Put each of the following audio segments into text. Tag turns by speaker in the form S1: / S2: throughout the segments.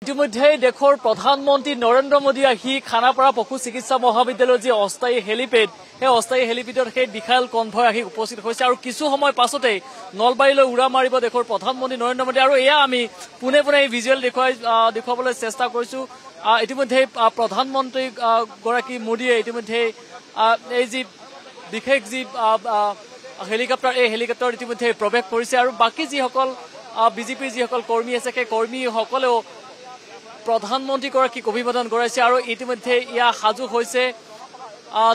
S1: ইতিমধ্যে দেশৰ প্ৰধানমন্ত্ৰী নৰেন্দ্ৰ মোদী আহি খানাপাৰা পশু চিকিৎসা মহাবিদ্যালয়ৰ যি অস্থায়ী হেলিপেড সেই অস্থায়ী হেলিপেডত সেই বিশাল কনভয় আহি উপস্থিত হৈছে আৰু কিছু সময় পাছতে নলবাৰীলৈ উৰা মাৰিব দেশৰ প্ৰধানমন্ত্ৰী নৰেন্দ্ৰ মোদী আৰু এয়া আমি পুনে পুনে এই ভিজুৱেল দেখুৱাবলৈ চেষ্টা কৰিছো ইতিমধ্যে প্ৰধানমন্ত্ৰী গৰাকী মোদীয়ে ইতিমধ্যে এই যি বিশেষ যি হেলিকপ্টাৰ এই হেলিকপ্টাৰ ইতিমধ্যে প্ৰৱেশ কৰিছে আৰু বাকী যিসকল বিজেপিৰ যিসকল কৰ্মী আছে সেই কৰ্মীসকলেও প্ৰধানমন্ত্ৰীগৰাকীক অভিবাদন কৰাইছে আৰু ইতিমধ্যে ইয়া সাজু হৈছে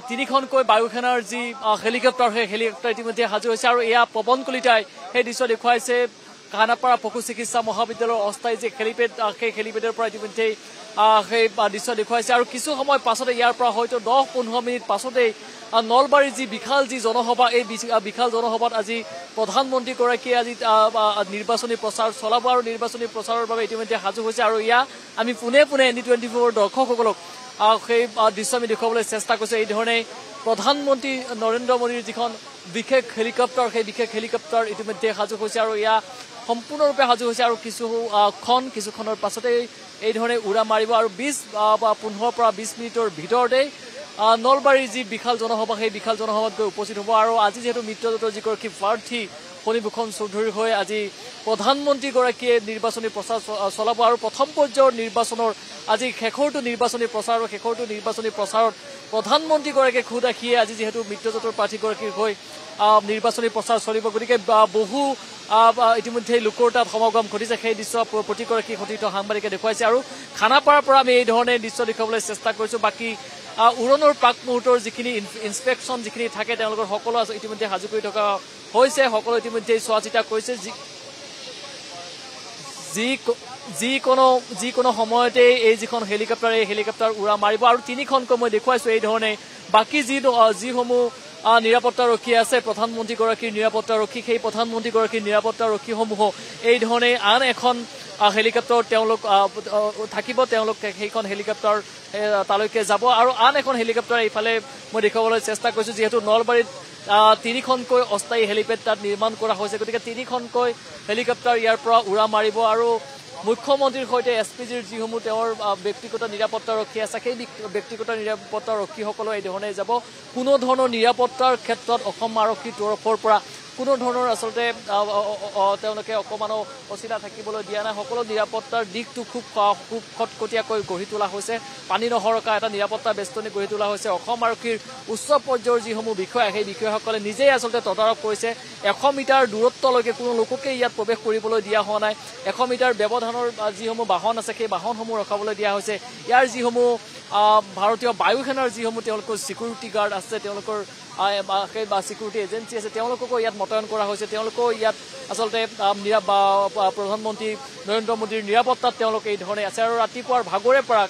S1: তিনিখনকৈ বায়ুসেনাৰ যি হেলিকপ্টাৰ সেই হেলিকপ্টাৰ ইতিমধ্যে সাজু হৈছে আৰু এয়া পৱন কলিতাই সেই দৃশ্য দেখুৱাইছে খানাপাৰা পশু চিকিৎসা মহাবিদ্যালয়ৰ অস্থায়ী যি হেলিপেড সেই হেলিপেডৰ পৰা ইতিমধ্যে সেই দৃশ্য দেখুৱাইছে আৰু কিছু সময় পাছতে ইয়াৰ পৰা হয়তো 10-15 মিনিট পাছতেই নলবাৰীৰ যি বিশাল যি জনসভা এই বিশাল জনসভাত আজি প্ৰধানমন্ত্ৰীগৰাকীয়ে আজি নিৰ্বাচনী প্ৰচাৰ চলাব আৰু নিৰ্বাচনী প্ৰচাৰৰ বাবে ইতিমধ্যে সাজু হৈছে আৰু ইয়া আমি পুনে পুনে ND24 দৰ্শকসকলক সেই দৃশ্য আমি দেখুৱাবলৈ চেষ্টা কৰিছো এই ধৰণে প্ৰধানমন্ত্ৰী নৰেন্দ্ৰ মোদীৰ যিখন বিশেষ হেলিকপ্টাৰ সেই বিশেষ হেলিকপ্টাৰ ইতিমধ্যে সাজু হৈছে আৰু ইয়া সম্পূৰ্ণৰূপে সাজু হৈছে আৰু কিছুক্ষণৰ পাছতে এই ধৰণে উৰা মাৰিব আৰু 15 পৰা 20 মিনিটৰ ভিতৰতে নলবাৰীৰ যি বিশাল জনসভা সেই বিশাল জনসভাত গৈ উপস্থিত হ'ব আৰু আজি যিহেতু মিত্ৰজোঁটৰ যিগৰাকী প্ৰাৰ্থী ফণীভূষণ চৌধুৰীৰ হৈ আজি প্ৰধানমন্ত্ৰীগৰাকীয়ে নিৰ্বাচনী প্ৰচাৰ চলাব আৰু প্ৰথম পৰ্যায়ৰ নিৰ্বাচনৰ আজি শেষৰটো নিৰ্বাচনী প্ৰচাৰ আৰু শেষৰটো নিৰ্বাচনী প্ৰচাৰত প্ৰধানমন্ত্ৰীগৰাকীয়ে খুদ আহিয়ে আজি যিহেতু মিত্ৰজোঁটৰ প্ৰাৰ্থীগৰাকীৰ হৈ নিৰ্বাচনী প্ৰচাৰ চলিব গতিকে বহু ইতিমধ্যে লোকৰ তাত সমাগম ঘটিছে সেই দৃশ্য প্ৰতিগৰাকী সতীৰ্থ সাংবাদিকে দেখুৱাইছে আৰু খানাপাৰাৰ পৰা আমি এই ধৰণে দৃশ্য দেখুৱাবলৈ চেষ্টা কৰিছো বাকী উৰণৰ প্ৰাক মুহূৰ্তৰ যিখিনি ইনস্পেকশ্যন যিখিনি থাকে তেওঁলোকৰ সকলো ইতিমধ্যে সাজু কৰি থকা হৈছে সকলো ইতিমধ্যে চোৱা চিতা কৰিছে যিকোনো সময়তে এই যিখন হেলিকপ্টাৰ এই হেলিকপ্টাৰ উৰা মাৰিব আৰু তিনিখনকৈ মই দেখুৱাইছো এই ধৰণে বাকী যিসমূহ নিৰাপত্তাৰক্ষী আছে প্ৰধানমন্ত্ৰীগৰাকীৰ নিৰাপত্তাৰক্ষী সেই প্ৰধানমন্ত্ৰীগৰাকীৰ নিৰাপত্তাৰক্ষীসমূহ এই ধৰণে আন এখন হেলিকপ্টাৰ তেওঁলোক থাকিব তেওঁলোক সেইখন হেলিকপ্টাৰ তালৈকে যাব আৰু আন এখন হেলিকপ্টাৰ এইফালে মই দেখুৱাবলৈ চেষ্টা কৰিছো যিহেতু নলবাৰীত তিনিখনকৈ অস্থায়ী হেলিপেড তাত নিৰ্মাণ কৰা হৈছে গতিকে তিনিখনকৈ হেলিকপ্টাৰ ইয়াৰ পৰা উৰা মাৰিব আৰু মুখ্যমন্ত্ৰীৰ সৈতে SPGৰ যিসমূহ তেওঁৰ ব্যক্তিগত নিৰাপত্তাৰক্ষী আছে সেই ব্যক্তিগত নিৰাপত্তাৰক্ষীসকলো এই ধৰণে যাব কোনো ধৰণৰ নিৰাপত্তাৰ ক্ষেত্ৰত অসম আৰক্ষীৰ তৰফৰ পৰা কোনো ধৰণৰ আচলতে তেওঁলোকে অকমানো অচিলা থাকিবলৈ দিয়া নাই সকলো নিৰাপত্তাৰ দিশটো খুব খটকটীয়াকৈ গঢ়ি তোলা হৈছে পানী নহৰকা এটা নিৰাপত্তা বেষ্টনী গঢ়ি তোলা হৈছে অসম আৰক্ষীৰ উচ্চ পৰ্যায়ৰ যিসমূহ বিষয়া সেই বিষয়াসকলে নিজেই আচলতে তদাৰক কৰিছে 100 মিটাৰ দূৰত্বলৈকে কোনো লোককে ইয়াত প্ৰৱেশ কৰিবলৈ দিয়া হোৱা নাই 100 মিটাৰ ব্যৱধানৰ যিসমূহ বাহন আছে সেই বাহনসমূহ ৰখাবলৈ দিয়া হৈছে ইয়াৰ যিসমূহ ভাৰতীয় বায়ুসেনাৰ যিসমূহ তেওঁলোকৰ সিকিউৰিটি গাৰ্ড আছে তেওঁলোকৰ সেই সিকিউৰিটি এজেঞ্চি আছে তেওঁলোককো ইয়াত মোতায়েন কৰা হৈছে তেওঁলোকো ইয়াত আচলতে প্ৰধানমন্ত্ৰী নৰেন্দ্ৰ মোদীৰ নিৰাপত্তাত তেওঁলোক এই ধৰণে আছে আৰু ৰাতিপুৱাৰ ভাগৰে পৰা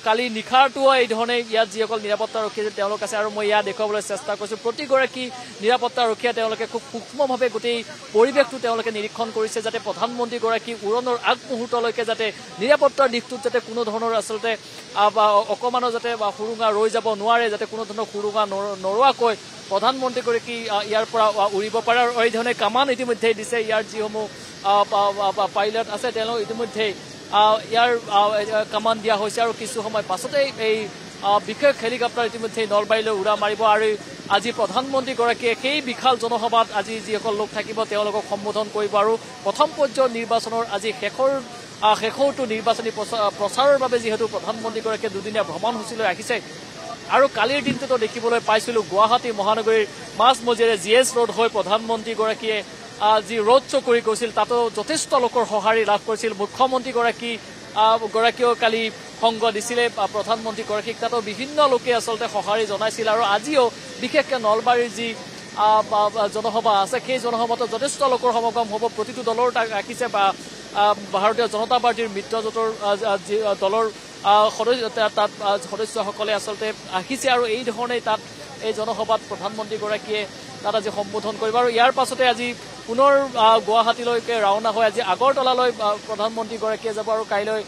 S1: কালি নিশাৰটোও এই ধৰণে ইয়াত যিসকল নিৰাপত্তাৰক্ষী আছে তেওঁলোক আছে আৰু মই ইয়াত দেখুৱাবলৈ চেষ্টা কৰিছো প্ৰতিগৰাকী নিৰাপত্তাৰক্ষীয়ে তেওঁলোকে খুব সূক্ষ্মভাৱে গোটেই পৰিৱেশটো তেওঁলোকে নিৰীক্ষণ কৰিছে যাতে প্ৰধানমন্ত্ৰীগৰাকী উৰণৰ আগমুহূৰ্তলৈকে যাতে নিৰাপত্তাৰ দিশটোত যাতে কোনো ধৰণৰ আচলতে অকমানো যাতে সুৰুঙা ৰৈ যাব নোৱাৰে যাতে কোনো ধৰণৰ সুৰুঙা নৰোৱাকৈ প্ৰধানমন্ত্ৰীগৰাকী ইয়াৰ পৰা উৰিব পাৰে আৰু এই ধৰণে কামান ইতিমধ্যে দিছে ইয়াৰ যিসমূহ পাইলট আছে তেওঁলোক ইতিমধ্যে ইয়াৰ কামান দিয়া হৈছে আৰু কিছু সময় পাছতেই এই বিশেষ হেলিকপ্টাৰ ইতিমধ্যে নলবাৰীলৈ উৰা মাৰিব আৰু আজি প্ৰধানমন্ত্ৰীগৰাকীয়ে সেই বিশাল জনসভাত আজি যিসকল লোক থাকিব তেওঁলোকক সম্বোধন কৰিব আৰু প্ৰথম পৰ্যায়ৰ নিৰ্বাচনৰ আজি শেষৰটো নিৰ্বাচনী প্ৰচাৰৰ বাবে যিহেতু প্ৰধানমন্ত্ৰীগৰাকীয়ে দুদিনীয়া ভ্ৰমণসূচীলৈ আহিছে আৰু কালিৰ দিনটোতো দেখিবলৈ পাইছিলো গুৱাহাটী মহানগৰীৰ মাজমজিয়াৰে GS ৰোড হৈ প্ৰধানমন্ত্ৰীগৰাকীয়ে যি ৰোড শ্ব' কৰি গৈছিল তাতো যথেষ্ট লোকৰ সঁহাৰি লাভ কৰিছিল মুখ্যমন্ত্ৰীগৰাকীয়েও কালি সংগ দিছিলে প্ৰধানমন্ত্ৰীগৰাকীক তাতো বিভিন্ন লোকে আচলতে সঁহাৰি জনাইছিল আৰু আজিও বিশেষকৈ নলবাৰীৰ যি জনসভা আছে সেই জনসভাতো যথেষ্ট লোকৰ সমাগম হ'ব প্ৰতিটো দলৰ তাক ৰাখিছে বা ভাৰতীয় জনতা পাৰ্টীৰ মিত্ৰজোঁটৰ দলৰ তাত সদস্যসকলে আচলতে আহিছে আৰু এই ধৰণে তাত এই জনসভাত প্ৰধানমন্ত্ৰীগৰাকীয়ে তাত আজি সম্বোধন কৰিব আৰু ইয়াৰ পাছতে আজি পুনৰ গুৱাহাটীলৈকে ৰাওনা হৈ আজি আগৰতলালৈ প্ৰধানমন্ত্ৰীগৰাকীয়ে যাব আৰু কাইলৈ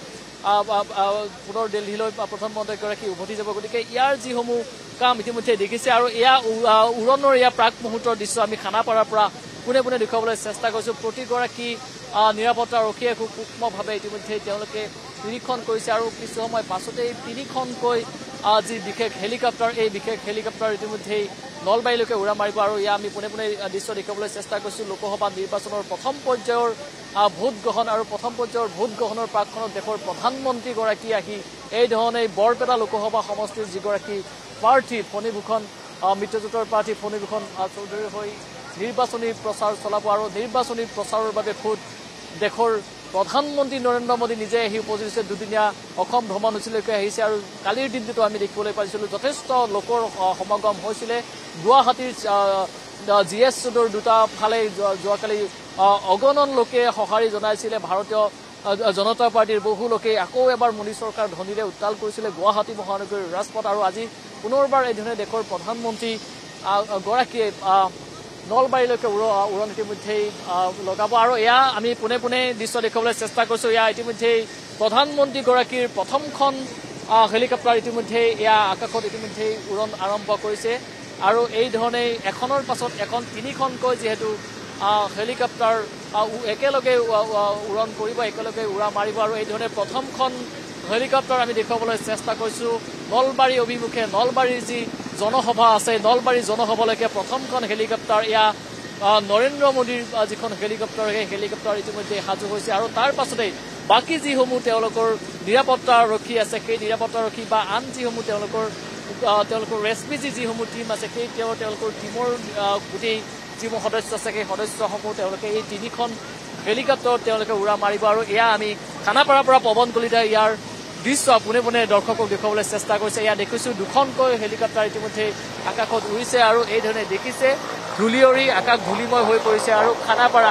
S1: পুনৰ দিল্লীলৈ প্ৰধানমন্ত্ৰীগৰাকী উভতি যাব গতিকে ইয়াৰ যিসমূহ কাম ইতিমধ্যে দেখিছে আৰু এয়া উৰণৰ প্ৰাক মুহূৰ্তৰ দৃশ্য আমি খানাপাৰাৰ পৰা পোনে পোনে দেখুৱাবলৈ চেষ্টা কৰিছোঁ প্ৰতিগৰাকী নিৰাপত্তাৰক্ষীয়ে খুব সূক্ষ্মভাৱে ইতিমধ্যে তেওঁলোকে নিৰীক্ষণ কৰিছে আৰু কিছু সময় পাছতেই 3খনকৈ যি বিশেষ হেলিকপ্টাৰ এই বিশেষ হেলিকপ্টাৰ ইতিমধ্যেই নলবাৰীলৈকে উৰা মাৰিব আৰু ইয়া আমি পোনে পোনে দৃশ্য দেখাবলৈ চেষ্টা কৰিছোঁ লোকসভা নিৰ্বাচনৰ প্ৰথম পৰ্যায়ৰ ভোট গ্ৰহণ আৰু প্ৰথম পৰ্যায়ৰ ভোট গ্ৰহণৰ প্ৰাকখনত দেশৰ প্ৰধানমন্ত্ৰীগৰাকী আহি এই ধৰণে বৰপেটা লোকসভা সমষ্টিৰ যিগৰাকী প্ৰাৰ্থী ফণীভূষণ মিত্ৰজোঁটৰ প্ৰাৰ্থী ফণীভূষণ চৌধুৰীৰ হৈ নিৰ্বাচনী প্ৰচাৰ চলাব আৰু নিৰ্বাচনী প্ৰচাৰৰ বাবে খুদ দেশৰ প্ৰধানমন্ত্ৰী নৰেন্দ্ৰ মোদী নিজে আহি উপস্থিত হৈছে দুদিনীয়া অসম ভ্ৰমণসূচীলৈকে আহিছে আৰু কালিৰ দিনটোতো আমি দেখিবলৈ পাইছিলোঁ যথেষ্ট লোকৰ সমাগম হৈছিলে গুৱাহাটীৰ GS ৰোডৰ দুটা ফালে যোৱাকালি অগণন লোকে সঁহাৰি জনাইছিলে ভাৰতীয় জনতা পাৰ্টিৰ বহু লোকে আকৌ এবাৰ মোদী চৰকাৰ ধ্বনিৰে উত্তাল কৰিছিলে গুৱাহাটী মহানগৰীৰ ৰাজপথ আৰু আজি পুনৰবাৰ এই ধৰণে দেশৰ প্ৰধানমন্ত্ৰী গৰাকীয়ে নলবাৰীলৈকে উৰণ ইতিমধ্যেই লগাব আৰু এয়া আমি পোনে পোনে দৃশ্য দেখুৱাবলৈ চেষ্টা কৰিছোঁ এয়া ইতিমধ্যেই প্ৰধানমন্ত্ৰীগৰাকীৰ প্ৰথমখন হেলিকপ্টাৰ ইতিমধ্যেই এয়া আকাশত ইতিমধ্যেই উৰণ আৰম্ভ কৰিছে আৰু এই ধৰণে এখনৰ পাছত এখন 3খনকৈ যিহেতু হেলিকপ্টাৰ একেলগে উৰণ কৰিব একেলগে উৰা মাৰিব আৰু এই ধৰণে প্ৰথমখন হেলিকপ্টাৰ আমি দেখুৱাবলৈ চেষ্টা কৰিছোঁ নলবাৰী অভিমুখে নলবাৰীৰ যি জনসভা আছে নলবাৰী জনসভালৈকে প্ৰথমখন হেলিকপ্টাৰ এয়া নৰেন্দ্ৰ মোদীৰ যিখন হেলিকপ্টাৰ সেই হেলিকপ্টাৰ ইতিমধ্যে সাজু হৈছে আৰু তাৰ পাছতেই বাকী যিসমূহ তেওঁলোকৰ নিৰাপত্তাৰক্ষী আছে সেই নিৰাপত্তাৰক্ষী বা আন যিসমূহ তেওঁলোকৰ ৰেছপিজি যিসমূহ টীম আছে সেই তেওঁলোকৰ টীমৰ গোটেই যিসমূহ সদস্য আছে সেই সদস্যসমূহ তেওঁলোকে এই 3খন হেলিকপ্টাৰত তেওঁলোকে উৰা মাৰিব আৰু এয়া আমি খানাপাৰাৰ পৰা পৱন কলিতাই ইয়াৰ দৃশ্য পোনে পোনে দৰ্শকক দেখুৱাবলৈ চেষ্টা কৰিছে এয়া দেখিছোঁ 2খনকৈ হেলিকপ্টাৰ ইতিমধ্যে আকাশত উৰিছে আৰু এই ধৰণে দেখিছে ধূলিয়ৰি আকাশ ধূলিময় হৈ পৰিছে আৰু খানাপাৰা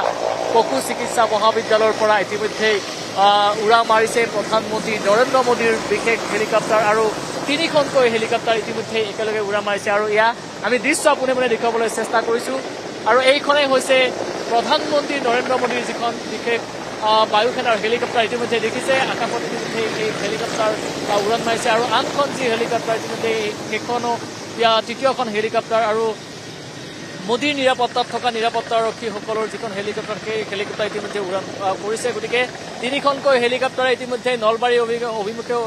S1: পশু চিকিৎসা মহাবিদ্যালয়ৰ পৰা ইতিমধ্যেই উৰা মাৰিছে প্ৰধানমন্ত্ৰী নৰেন্দ্ৰ মোদীৰ বিশেষ হেলিকপ্টাৰ আৰু 3খনকৈ হেলিকপ্টাৰ ইতিমধ্যে একেলগে উৰা মাৰিছে আৰু এয়া আমি দৃশ্য পোনে পোনে দেখুৱাবলৈ চেষ্টা কৰিছোঁ আৰু এইখনেই হৈছে প্ৰধানমন্ত্ৰী নৰেন্দ্ৰ মোদীৰ যিখন বিশেষ বায়ুসেনাৰ হেলিকপ্টাৰ ইতিমধ্যে দেখিছে আকাশত ইতিমধ্যে এই হেলিকপ্টাৰ উৰণ মাৰিছে আৰু আনখন যি হেলিকপ্টাৰ ইতিমধ্যে সেইখনো তৃতীয়খন হেলিকপ্টাৰ আৰু মোদীৰ নিৰাপত্তাত থকা নিৰাপত্তাৰক্ষীসকলৰ যিখন হেলিকপ্টাৰ সেই হেলিকপ্টাৰ ইতিমধ্যে উৰণ কৰিছে গতিকে 3খনকৈ হেলিকপ্টাৰে ইতিমধ্যে নলবাৰী অভিমুখেও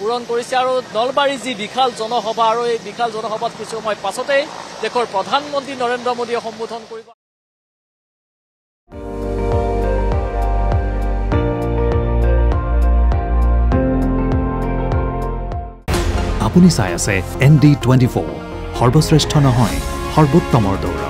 S1: উৰণ কৰিছে আৰু নলবাৰীৰ যি বিশাল জনসভা আৰু এই বিশাল জনসভাত কিছু সময় পাছতেই দেশৰ প্ৰধানমন্ত্ৰী নৰেন্দ্ৰ মোদীয়ে সম্বোধন কৰিব
S2: আপুনি চাই আছে ND24 সৰ্বশ্ৰেষ্ঠ নহয় সৰ্বোত্তমৰ দৌৰ